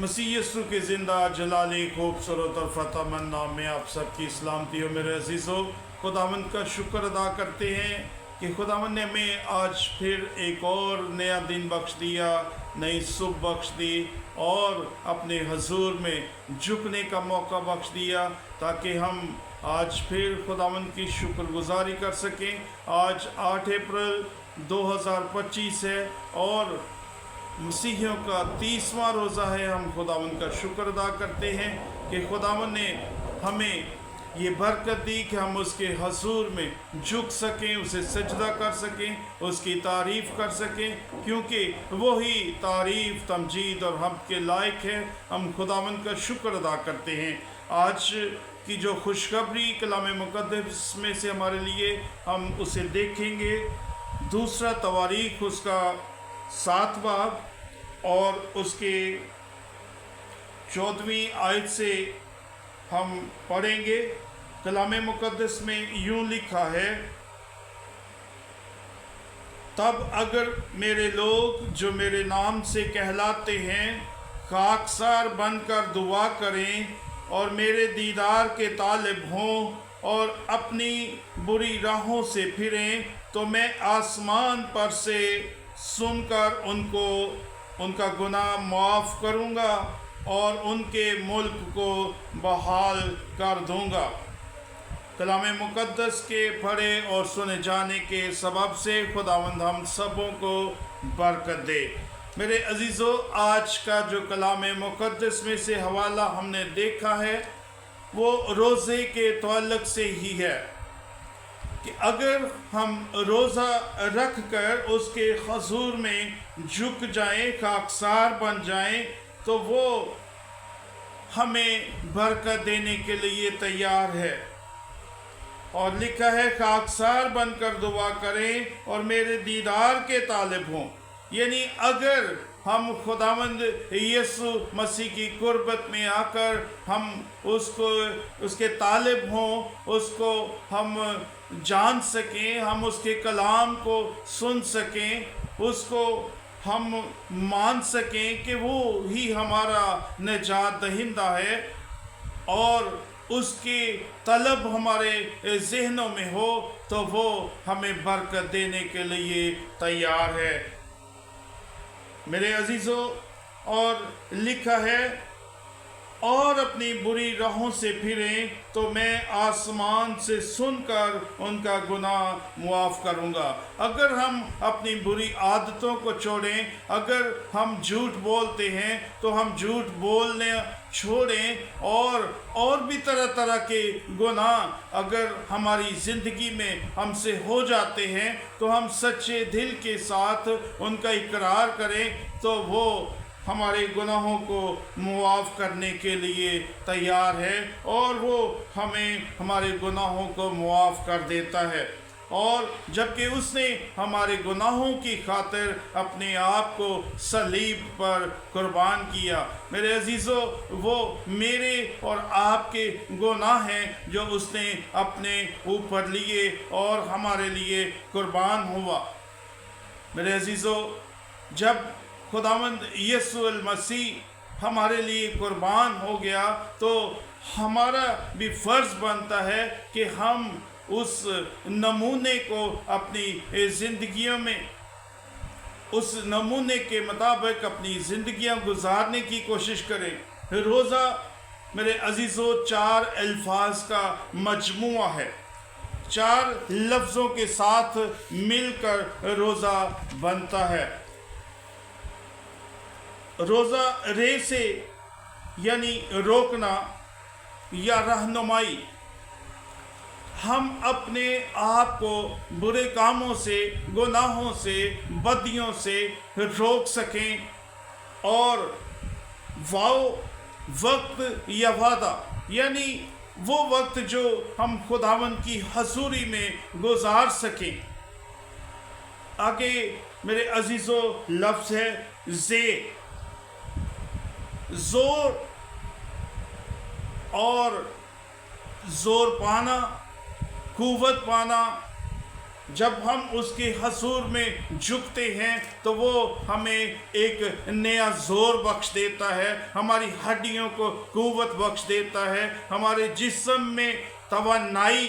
मसीह यीशु के ज़िंदा जलाली खूबसूरत और फतहमंद नाम में आप सबकी सलामती हो। मेरे अजीज़ों, खुदावंद का शुक्र अदा करते हैं कि खुदावंद ने हमें आज फिर एक और नया दिन बख्श दिया, नई सुबह बख्श दी और अपने हजूर में झुकने का मौका बख्श दिया ताकि हम आज फिर खुदावंद की शुक्रगुजारी कर सकें। आज 8 अप्रैल 2025 है और मसीहियों का 30वां रोज़ा है। हम खुदावंद का शुक्र अदा करते हैं कि खुदावंद ने हमें ये बरकत दी कि हम उसके हजूर में झुक सकें, उसे सजदा कर सकें, उसकी तारीफ़ कर सकें, क्योंकि वही तारीफ़, तमजीद और हम के लायक है। हम खुदावंद का शुक्र अदा करते हैं। आज की जो खुशखबरी कलाम मुक़द्दस में से हमारे लिए हम उसे देखेंगे। दूसरा तवारीख उसका 7 बाब और उसके 14वीं आयत से हम पढ़ेंगे। कलाम मुक़द्दस में यूं लिखा है, तब अगर मेरे लोग जो मेरे नाम से कहलाते हैं खाकसार बनकर दुआ करें और मेरे दीदार के तालिब हों और अपनी बुरी राहों से फिरें, तो मैं आसमान पर से सुनकर उनका गुनाह माफ़ करूँगा और उनके मुल्क को बहाल कर दूँगा। कलाम मुक़द्दस के पढ़े और सुने जाने के सबब से खुदावंद हम सबों को बरकत दे। मेरे अजीज़ों, आज का जो कलाम मुक़द्दस में से हवाला हमने देखा है वो रोज़े के ताल्लुक़ से ही है कि अगर हम रोज़ा रख कर उसके हजूर में झुक जाएं, खाकसार बन जाएं, तो वो हमें बरकत देने के लिए तैयार है। और लिखा है, खाकसार बनकर दुआ करें और मेरे दीदार के तालिब हों। यानी अगर हम खुदावंद यीशु मसीह की कुर्बत में आकर हम उसके तालिब हों, उसको हम जान सकें, हम उसके कलाम को सुन सकें, उसको हम मान सकें कि वो ही हमारा निजात दहिंदा है और उसकी तलब हमारे ज़हनों में हो, तो वो हमें बरकत देने के लिए तैयार है। मेरे अजीज़ों, और लिखा है, और अपनी बुरी राहों से फिरें तो मैं आसमान से सुनकर उनका गुनाह मुआफ़ करूँगा। अगर हम अपनी बुरी आदतों को छोड़ें, अगर हम झूठ बोलते हैं तो हम झूठ बोलने छोड़ें और भी तरह तरह के गुनाह अगर हमारी ज़िंदगी में हमसे हो जाते हैं तो हम सच्चे दिल के साथ उनका इकरार करें, तो वो हमारे गुनाहों को मुआफ़ करने के लिए तैयार है और वो हमें हमारे गुनाहों को मुआफ़ कर देता है। और जबकि उसने हमारे गुनाहों की खातिर अपने आप को सलीब पर कुर्बान किया। मेरे अजीज़ों, वो मेरे और आपके गुनाह हैं जो उसने अपने ऊपर लिए और हमारे लिए कुर्बान हुआ। मेरे अजीज़ों, जब खुदावंद यीशु मसीह हमारे लिए कुर्बान हो गया तो हमारा भी फ़र्ज़ बनता है कि हम उस नमूने को अपनी ज़िंदगियों में, उस नमूने के मुताबिक अपनी ज़िंदगियां गुजारने की कोशिश करें। रोज़ा मेरे अजीज़ों 4 अल्फाज का मजमुआ है। 4 लफ्ज़ों के साथ मिलकर रोज़ा बनता है। रोज़ा रे से यानी रोकना या रहनुमाई, हम अपने आप को बुरे कामों से, गुनाहों से, बदियों से रोक सकें और वक्त या वादा यानी वो वक्त जो हम खुदावंद की हजूरी में गुजार सकें। आगे मेरे अजीज़ों लफ्ज़ है जोर और जोर पाना, कुव्वत पाना, जब हम उसके हजूर में झुकते हैं तो वो हमें एक नया जोर बख्श देता है, हमारी हड्डियों को कुव्वत बख्श देता है, हमारे जिस्म में तवानाई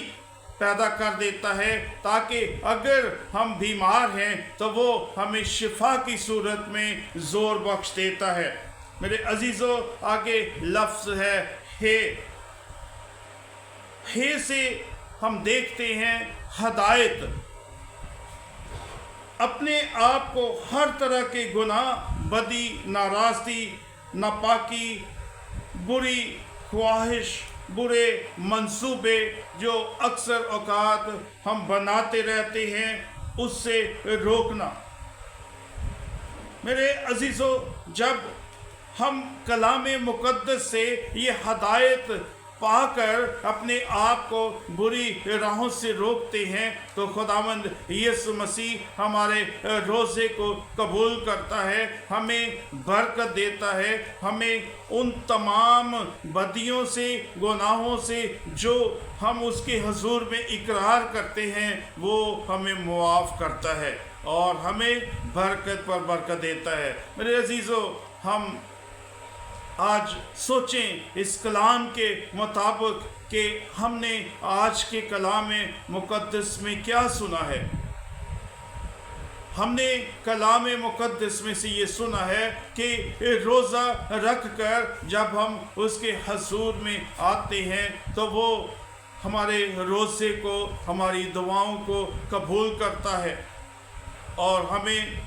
पैदा कर देता है, ताकि अगर हम बीमार हैं तो वो हमें शिफा की सूरत में जोर बख्श देता है। मेरे अजीज़ों, आगे लफ्ज़ है हे से हम देखते हैं हदायत। अपने आप को हर तरह के गुनाह, बदी, नाराज़गी, नापाकी, बुरी ख्वाहिश, बुरे मंसूबे जो अक्सर औकात हम बनाते रहते हैं, उससे रोकना। मेरे अजीज़ों, जब हम कलाम मुक़द्दस से ये हदायत पाकर अपने आप को बुरी राहों से रोकते हैं तो खुदावंद यीशु मसीह हमारे रोज़े को कबूल करता है, हमें बरकत देता है, हमें उन तमाम बदियों से, गुनाहों से जो हम उसके हुजूर में इकरार करते हैं वो हमें मुआफ़ करता है और हमें बरकत पर बरकत देता है। मेरे अजीज़ों, हम आज सोचें इस कलाम के मुताबिक कि हमने आज के कलाम मुक़द्दस में क्या सुना है। हमने कलाम मुक़द्दस में से ये सुना है कि रोज़ा रख कर जब हम उसके हुजूर में आते हैं तो वो हमारे रोज़े को, हमारी दुआओं को कबूल करता है और हमें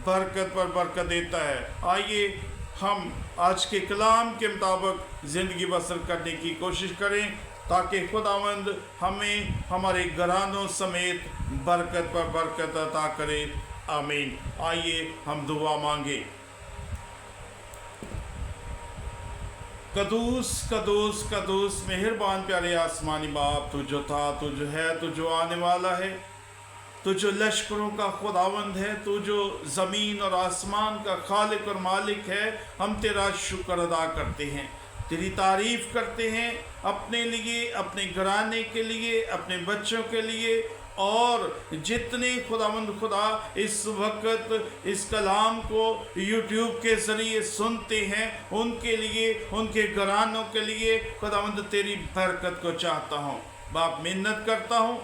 बरकत पर बरकत देता है। आइए हम आज के कलाम के मुताबिक ज़िंदगी बसर करने की कोशिश करें ताकि खुदावंद हमें हमारे घरानों समेत बरकत पर बरकत अता करे। आमीन। आइए हम दुआ मांगे। कदूस कदूस कदूस मेहरबान प्यारे आसमानी बाप, तू जो था, तू जो है, तू जो आने वाला है, तू जो लश्करों का खुदावंद है, तू जो ज़मीन और आसमान का खालिक और मालिक है, हम तेरा शुक्र अदा करते हैं, तेरी तारीफ़ करते हैं अपने लिए, अपने घराने के लिए, अपने बच्चों के लिए और जितने खुदावंद खुदा इस वक्त इस कलाम को यूट्यूब के ज़रिए सुनते हैं उनके लिए, उनके घरानों के लिए खुदावंद तेरी बरकत को चाहता हूँ। बाप, मिन्नत करता हूँ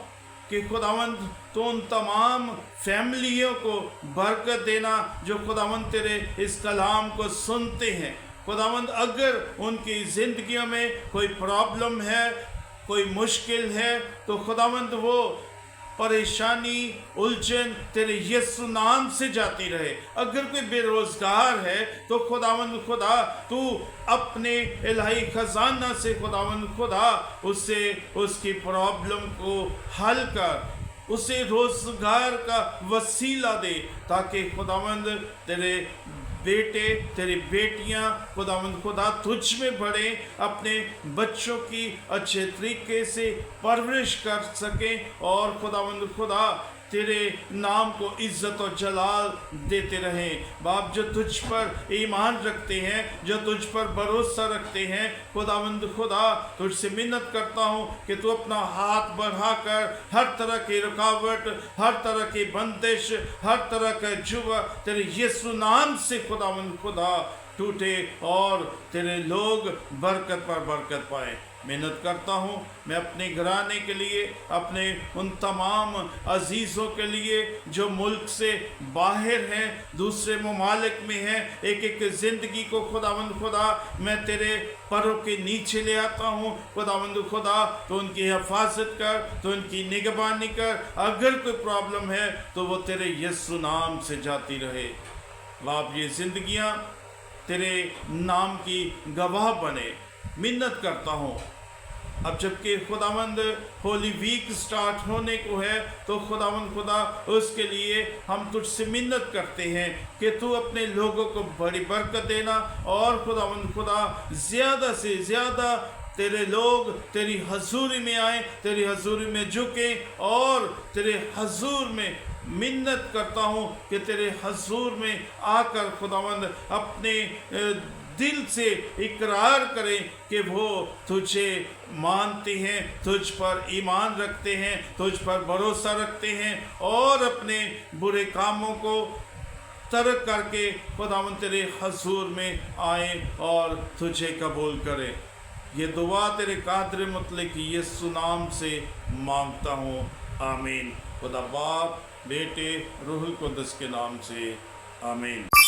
कि खुदावंद तो उन तमाम फैमिलियों को बरकत देना जो खुदावंद तेरे इस कलाम को सुनते हैं। खुदावंद अगर उनकी ज़िंदगियों में कोई प्रॉब्लम है, कोई मुश्किल है, तो खुदावंद वो परेशानी, उलझन तेरे यीशु नाम से जाती रहे। अगर कोई बेरोज़गार है तो खुदावंद खुदा तू अपने इलाही ख़जाना से खुदावंद खुदा उससे उसकी प्रॉब्लम को हल कर, उसे रोज़गार का वसीला दे ताकि खुदावंद तेरे बेटे, तेरी बेटियां खुदावंद खुदा तुझ में बढ़े, अपने बच्चों की अच्छे तरीके से परवरिश कर सकें और खुदावंद खुदा तेरे नाम को इज़्ज़त और जलाल देते रहें। बाप, जो तुझ पर ईमान रखते हैं, जो तुझ पर भरोसा रखते हैं, खुदावंद खुदा तुझसे मिन्नत करता हूँ कि तू अपना हाथ बढ़ाकर हर तरह की रुकावट, हर तरह की बंदिश, हर तरह का जुआ तेरे यीशु नाम से खुदावंद खुदा टूटे और तेरे लोग बरकत पर बरकत पाएँ। मेहनत करता हूँ मैं अपने घराने के लिए, अपने उन तमाम अजीज़ों के लिए जो मुल्क से बाहर हैं, दूसरे ममालिक में हैं। एक एक ज़िंदगी को खुदावंद खुदा मैं तेरे परों के नीचे ले आता हूँ। खुदावंद खुदा तो उनकी हिफाजत कर, तो उनकी निगरानी कर। अगर कोई प्रॉब्लम है तो वो तेरे यीशु नाम से जाती रहे। बाप, ये ज़िंदगियाँ तेरे नाम की गवाह बने। मिन्नत करता हूँ अब जबकि खुदावंद होली वीक स्टार्ट होने को है तो खुदावंद खुदा उसके लिए हम तुझसे मिन्नत करते हैं कि तू अपने लोगों को बड़ी बरकत देना और खुदावंद खुदा ज़्यादा से ज़्यादा तेरे लोग तेरी हजूरी में आए, तेरी हजूरी में झुकें और तेरे हजूर में मिन्नत करता हूँ कि तेरे हजूर में आकर खुदावंद अपने दिल से इकरार करें कि वो तुझे مانتے ہیں، تجھ پر ایمان رکھتے ہیں، تجھ پر بھروسہ رکھتے ہیں اور اپنے برے کاموں کو ترک کر کے خداوند تیرے حضور میں آئیں اور تجھے قبول کریں۔ یہ دعا تیرے قادر مطلق یسوع نام سے مانگتا ہوں، آمین۔ خدا باپ، بیٹے، روح القدس کے نام سے آمین۔